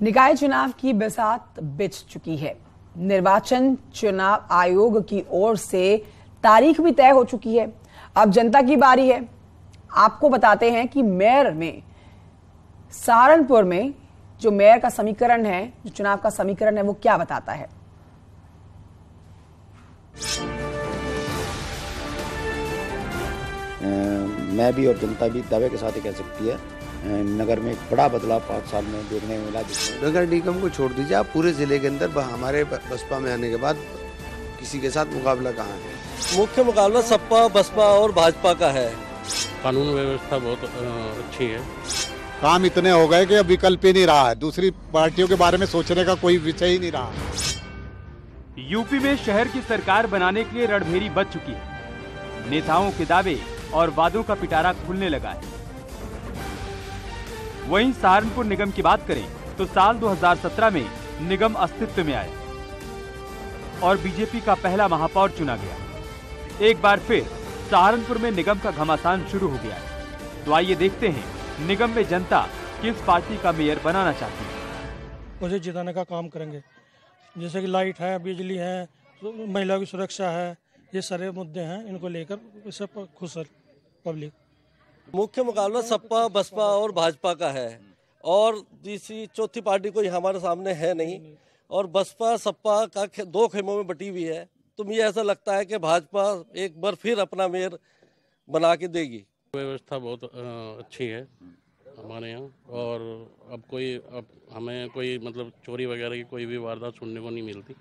निकाय चुनाव की बरसात बिछ चुकी है। निर्वाचन चुनाव आयोग की ओर से तारीख भी तय हो चुकी है। अब जनता की बारी है। आपको बताते हैं कि मेयर में सहारनपुर में जो मेयर का समीकरण है, जो चुनाव का समीकरण है, वो क्या बताता है। मैं भी और जनता भी दावे के साथ ही कह सकती है, नगर में एक बड़ा बदलाव 5 साल में देखने को मिला। जिसमें नगर निगम को छोड़ दीजिए, आप पूरे जिले के अंदर हमारे बसपा में आने के बाद किसी के साथ मुकाबला कहाँ है? मुख्य मुकाबला सपा, बसपा और भाजपा का है। कानून व्यवस्था बहुत अच्छी है। काम इतने हो गए कि अब विकल्प ही नहीं रहा है, दूसरी पार्टियों के बारे में सोचने का कोई विषय ही नहीं रहा। यूपी में शहर की सरकार बनाने के लिए रणभेरी बच चुकी है। नेताओं के दावे और वादों का पिटारा खुलने लगा है। वहीं सहारनपुर निगम की बात करें तो साल 2017 में निगम अस्तित्व में आया और बीजेपी का पहला महापौर चुना गया। एक बार फिर सहारनपुर में निगम का घमासान शुरू हो गया है। तो आइए देखते हैं निगम में जनता किस पार्टी का मेयर बनाना चाहती है। मुझे जिताने का काम करेंगे, जैसे कि लाइट है, बिजली है, महिलाओं की सुरक्षा है, ये सारे मुद्दे हैं, इनको लेकर सब खुश है पब्लिक। मुख्य मुकाबला सपा, बसपा और भाजपा का है और तीसरी चौथी पार्टी कोई हमारे सामने है नहीं। और बसपा सपा का 2 खेमों में बटी हुई है। तो मुझे ऐसा लगता है कि भाजपा एक बार फिर अपना मेयर बना के देगी। व्यवस्था बहुत अच्छी है हमारे यहाँ, और अब हमें कोई मतलब चोरी वगैरह की कोई भी वारदात सुनने को नहीं मिलती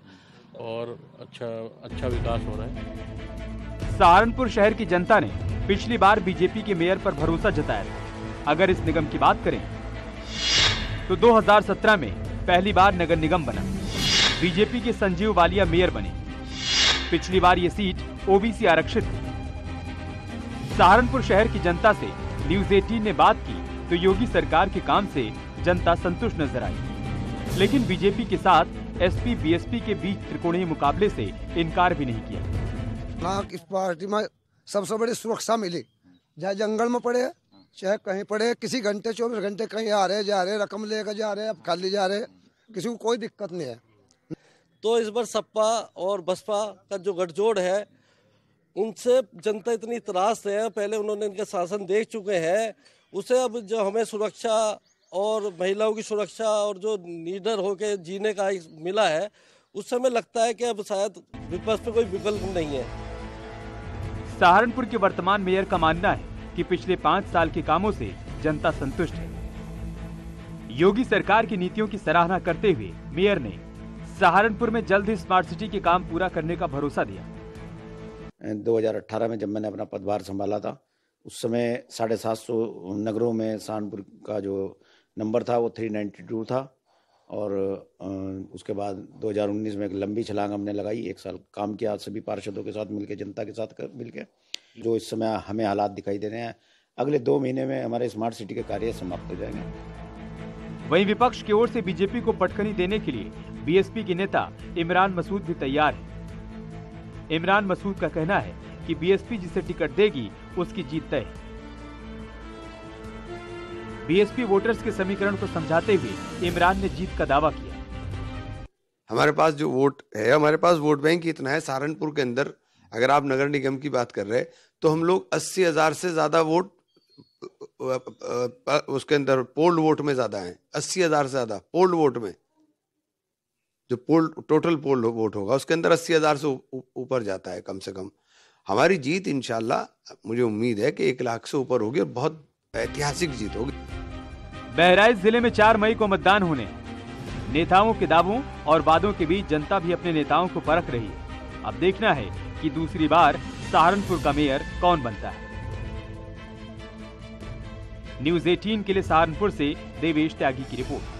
और अच्छा विकास हो रहा है। सहारनपुर शहर की जनता ने पिछली बार बीजेपी के मेयर पर भरोसा जताया था। अगर इस निगम की बात करें तो 2017 में पहली बार नगर निगम बना। बीजेपी के संजीव वालिया मेयर बने। पिछली बार ये सीट ओबीसी आरक्षित थी। सहारनपुर शहर की जनता से न्यूज़ 18 ने बात की तो योगी सरकार के काम से जनता संतुष्ट नजर आई, लेकिन बीजेपी के साथ एसपी बीएसपी के बीच त्रिकोणीय मुकाबले से इनकार भी नहीं किया। इस पार्टी में सबसे बड़ी सुरक्षा मिली, चाहे जंगल में पड़े चाहे कहीं पड़े, किसी घंटे 24 घंटे कहीं आ रहे जा रहे, रकम लेकर जा रहे, अब खाली जा रहे, किसी को कोई दिक्कत नहीं है। तो इस बार सपा और बसपा का जो गठजोड़ है, उनसे जनता इतनी त्रास है, पहले उन्होंने इनका शासन देख चुके हैं, उसे अब जो हमें सुरक्षा और महिलाओं की सुरक्षा और जो लीडर होके जीने का मिला है, उस समय लगता है कि अब शायद विपक्ष पे कोई विकल्प नहीं है। सहारनपुर के वर्तमान मेयर का मानना है कि पिछले 5 साल के कामों से जनता संतुष्ट है। योगी सरकार की नीतियों की सराहना करते हुए मेयर ने सहारनपुर में जल्द ही स्मार्ट सिटी के काम पूरा करने का भरोसा दिया। 2018 में जब मैंने अपना पदभार संभाला था, उस समय 750 नगरों में सहारनपुर का जो नंबर था वो 392 था और उसके बाद 2019 में एक लंबी छलांग हमने लगाई। 1 साल काम किया सभी पार्षदों के साथ मिलकर, जनता के साथ मिलकर। जो इस समय हमें हालात दिखाई दे रहे हैं, अगले 2 महीने में हमारे स्मार्ट सिटी के कार्य समाप्त हो जाएंगे। वहीं विपक्ष की ओर से बीजेपी को पटखनी देने के लिए बीएसपी के नेता इमरान मसूद भी तैयार है। इमरान मसूद का कहना है कि बीएसपी जिसे टिकट देगी उसकी जीत तय है। बीएसपी वोटर्स के समीकरण को समझाते हुए इमरान ने जीत का दावा किया। हमारे पास जो वोट है, हमारे पास वोट बैंक इतना है। सहारनपुर के अंदर अगर आप नगर निगम की बात कर रहे हैं तो हम लोग 80,000 से ज्यादा वोट उसके अंदर पोल्ड वोट में ज्यादा है। 80,000 से ज्यादा पोल्ड वोट में, जो टोटल पोल्ड वोट होगा उसके अंदर 80,000 से ऊपर जाता है कम से कम। हमारी जीत इंशाल्लाह मुझे उम्मीद है कि 1 लाख से ऊपर होगी और बहुत ऐतिहासिक जीत होगी। बहराइच जिले में 4 मई को मतदान होने। नेताओं के दावों और वादों के बीच जनता भी अपने नेताओं को परख रही है। अब देखना है कि दूसरी बार सहारनपुर का मेयर कौन बनता है। न्यूज़ 18 के लिए सहारनपुर से देवेश त्यागी की रिपोर्ट।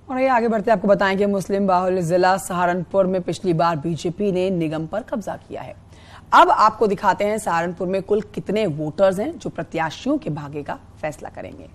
और ये आगे बढ़ते आपको बताएं कि मुस्लिम बाहुल्य जिला सहारनपुर में पिछली बार बीजेपी ने निगम पर कब्जा किया है। अब आपको दिखाते हैं सहारनपुर में कुल कितने वोटर्स हैं जो प्रत्याशियों के भाग्य का फैसला करेंगे।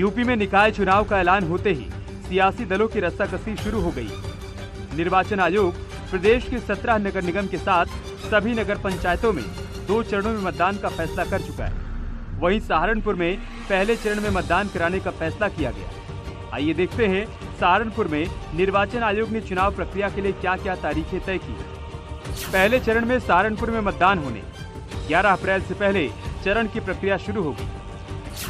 यूपी में निकाय चुनाव का ऐलान होते ही सियासी दलों की रस्साकसी शुरू हो गई। निर्वाचन आयोग प्रदेश के 17 नगर निगम के साथ सभी नगर पंचायतों में 2 चरणों में मतदान का फैसला कर चुका है। वहीं सहारनपुर में पहले चरण में मतदान कराने का फैसला किया गया। आइए देखते हैं सहारनपुर में निर्वाचन आयोग ने चुनाव प्रक्रिया के लिए क्या क्या तारीखें तय की। पहले चरण में सहारनपुर में मतदान होने 11 अप्रैल से पहले चरण की प्रक्रिया शुरू होगी।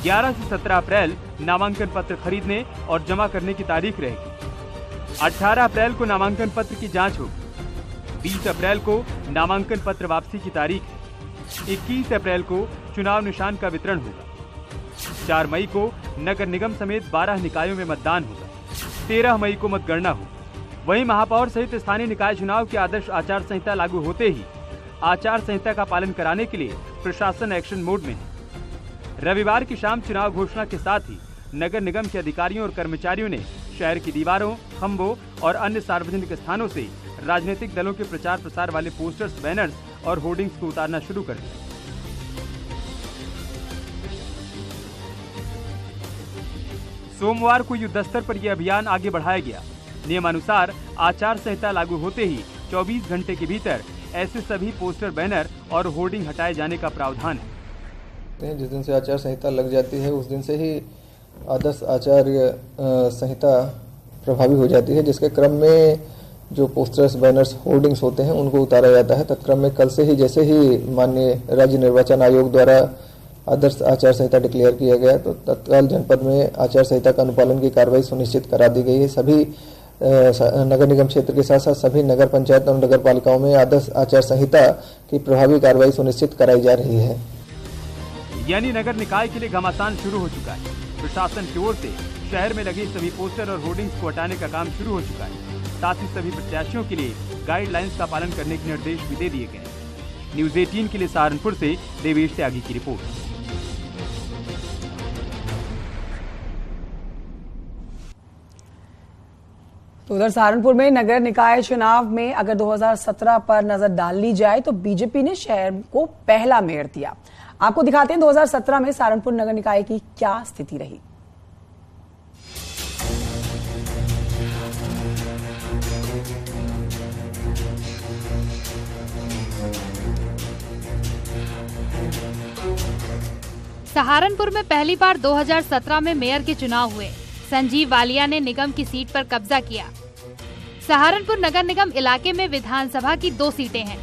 11 से 17 अप्रैल नामांकन पत्र खरीदने और जमा करने की तारीख रहेगी। 18 अप्रैल को नामांकन पत्र की जांच होगी। 20 अप्रैल को नामांकन पत्र वापसी की तारीख है। 21 अप्रैल को चुनाव निशान का वितरण होगा। 4 मई को नगर निगम समेत 12 निकायों में मतदान होगा। 13 मई को मतगणना होगी। वहीं महापौर सहित स्थानीय निकाय चुनाव की आदर्श आचार संहिता लागू होते ही आचार संहिता का पालन कराने के लिए प्रशासन एक्शन मोड में है। रविवार की शाम चुनाव घोषणा के साथ ही नगर निगम के अधिकारियों और कर्मचारियों ने शहर की दीवारों, खंभों और अन्य सार्वजनिक स्थानों से राजनीतिक दलों के प्रचार प्रसार वाले पोस्टर्स, बैनर्स और होर्डिंग्स को उतारना शुरू कर दिया। सोमवार को युद्धस्तर पर यह अभियान आगे बढ़ाया गया। नियमानुसार आचार संहिता लागू होते ही 24 घंटे के भीतर ऐसे सभी पोस्टर, बैनर और होर्डिंग हटाए जाने का प्रावधान है। जिस दिन से आचार संहिता लग जाती है उस दिन से ही आदर्श आचार संहिता प्रभावी हो जाती है, जिसके क्रम में जो पोस्टर्स, बैनर्स, होर्डिंग्स होते हैं उनको उतारा जाता है। तत्क्रम में कल से ही जैसे ही माननीय राज्य निर्वाचन आयोग द्वारा आदर्श आचार संहिता डिक्लेयर किया गया तो तत्काल जनपद में आचार संहिता का अनुपालन की कार्रवाई सुनिश्चित करा दी गई है। सभी नगर निगम क्षेत्र के साथ साथ सभी नगर पंचायत और नगर पालिकाओं में आदर्श आचार संहिता की प्रभावी कार्रवाई सुनिश्चित कराई जा रही है। यानी नगर निकाय के लिए घमासान शुरू हो चुका है। प्रशासन की ओर से शहर में लगे सभी पोस्टर और होर्डिंग्स को हटाने का काम शुरू हो चुका है। साथ ही सभी प्रत्याशियों के लिए गाइडलाइंस का पालन करने के निर्देश भी दे दिए गए। न्यूज़ 18 के लिए सहारनपुर से देवेश त्यागी की रिपोर्ट। तो उधर सहारनपुर में नगर निकाय चुनाव में अगर 2017 पर नजर डाल ली जाए तो बीजेपी ने शहर को पहला मेयर दिया। आपको दिखाते हैं 2017 में सहारनपुर नगर निकाय की क्या स्थिति रही। सहारनपुर में पहली बार 2017 में मेयर के चुनाव हुए। संजीव वालिया ने निगम की सीट पर कब्जा किया। सहारनपुर नगर निगम इलाके में विधानसभा की 2 सीटें हैं,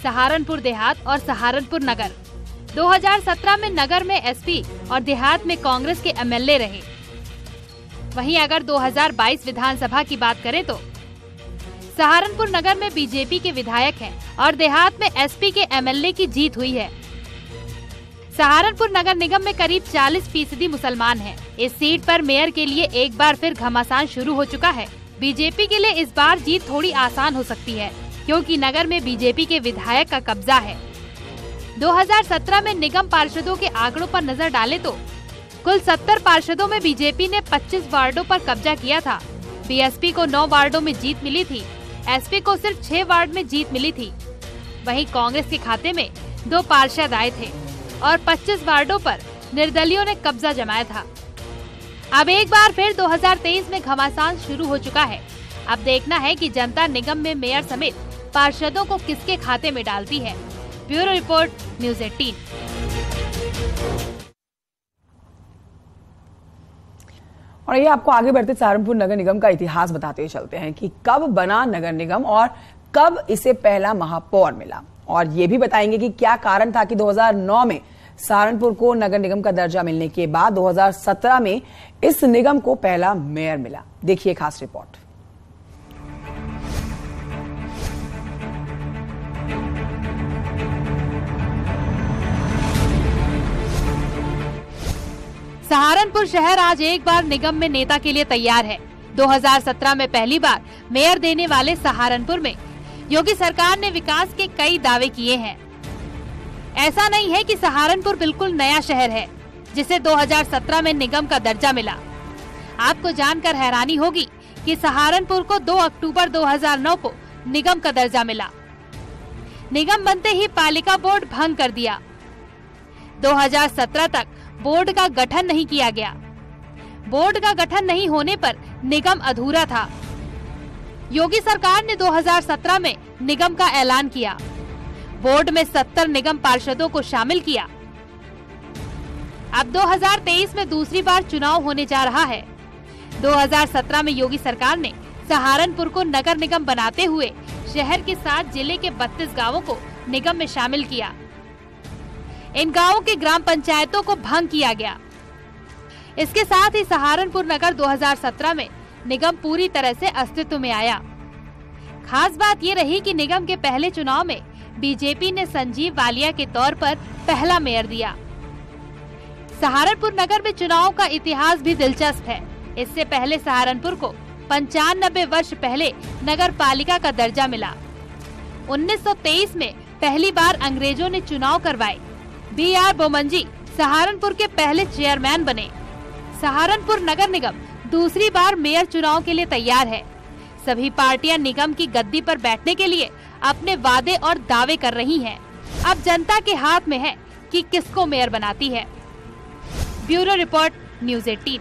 सहारनपुर देहात और सहारनपुर नगर। 2017 में नगर में एसपी और देहात में कांग्रेस के एमएलए रहे। वहीं अगर 2022 विधानसभा की बात करें तो सहारनपुर नगर में बीजेपी के विधायक हैं और देहात में एसपी के एमएलए की जीत हुई है। सहारनपुर नगर निगम में करीब 40% मुसलमान हैं। इस सीट पर मेयर के लिए एक बार फिर घमासान शुरू हो चुका है। बीजेपी के लिए इस बार जीत थोड़ी आसान हो सकती है क्योंकि नगर में बीजेपी के विधायक का कब्जा है। 2017 में निगम पार्षदों के आंकड़ों पर नजर डालें तो कुल 70 पार्षदों में बीजेपी ने 25 वार्डों पर कब्जा किया था। बीएसपी को 9 वार्डों में जीत मिली थी, एसपी को सिर्फ 6 वार्ड में जीत मिली थी। वहीं कांग्रेस के खाते में 2 पार्षद आए थे और 25 वार्डों पर निर्दलियों ने कब्जा जमाया था। अब एक बार फिर 2023 में घमासान शुरू हो चुका है। अब देखना है कि जनता निगम में मेयर समेत पार्षदों को किसके खाते में डालती है। Bureau report, news 18। और ये आपको आगे बढ़ते सहारनपुर नगर निगम का इतिहास बताते चलते हैं कि कब बना नगर निगम और कब इसे पहला महापौर मिला, और ये भी बताएंगे कि क्या कारण था कि 2009 में सहारनपुर को नगर निगम का दर्जा मिलने के बाद 2017 में इस निगम को पहला मेयर मिला। देखिए खास रिपोर्ट। सहारनपुर शहर आज एक बार निगम में नेता के लिए तैयार है। 2017 में पहली बार मेयर देने वाले सहारनपुर में योगी सरकार ने विकास के कई दावे किए हैं। ऐसा नहीं है कि सहारनपुर बिल्कुल नया शहर है जिसे 2017 में निगम का दर्जा मिला। आपको जानकर हैरानी होगी कि सहारनपुर को 2 अक्टूबर 2009 को निगम का दर्जा मिला। निगम बनते ही पालिका बोर्ड भंग कर दिया। 2017 तक बोर्ड का गठन नहीं किया गया। बोर्ड का गठन नहीं होने पर निगम अधूरा था। योगी सरकार ने 2017 में निगम का ऐलान किया। बोर्ड में 70 निगम पार्षदों को शामिल किया। अब 2023 में दूसरी बार चुनाव होने जा रहा है। 2017 में योगी सरकार ने सहारनपुर को नगर निगम बनाते हुए शहर के साथ जिले के 32 गांवों को निगम में शामिल किया। इन गांवों के ग्राम पंचायतों को भंग किया गया। इसके साथ ही सहारनपुर नगर 2017 में निगम पूरी तरह से अस्तित्व में आया। खास बात ये रही कि निगम के पहले चुनाव में बीजेपी ने संजीव वालिया के तौर पर पहला मेयर दिया। सहारनपुर नगर में चुनाव का इतिहास भी दिलचस्प है। इससे पहले सहारनपुर को 95 वर्ष पहले नगर पालिका का दर्जा मिला। 1923 में पहली बार अंग्रेजों ने चुनाव करवाए। B.R. बोमनजी सहारनपुर के पहले चेयरमैन बने। सहारनपुर नगर निगम दूसरी बार मेयर चुनाव के लिए तैयार है। सभी पार्टियां निगम की गद्दी पर बैठने के लिए अपने वादे और दावे कर रही हैं। अब जनता के हाथ में है कि किसको मेयर बनाती है। Bureau report, news 18।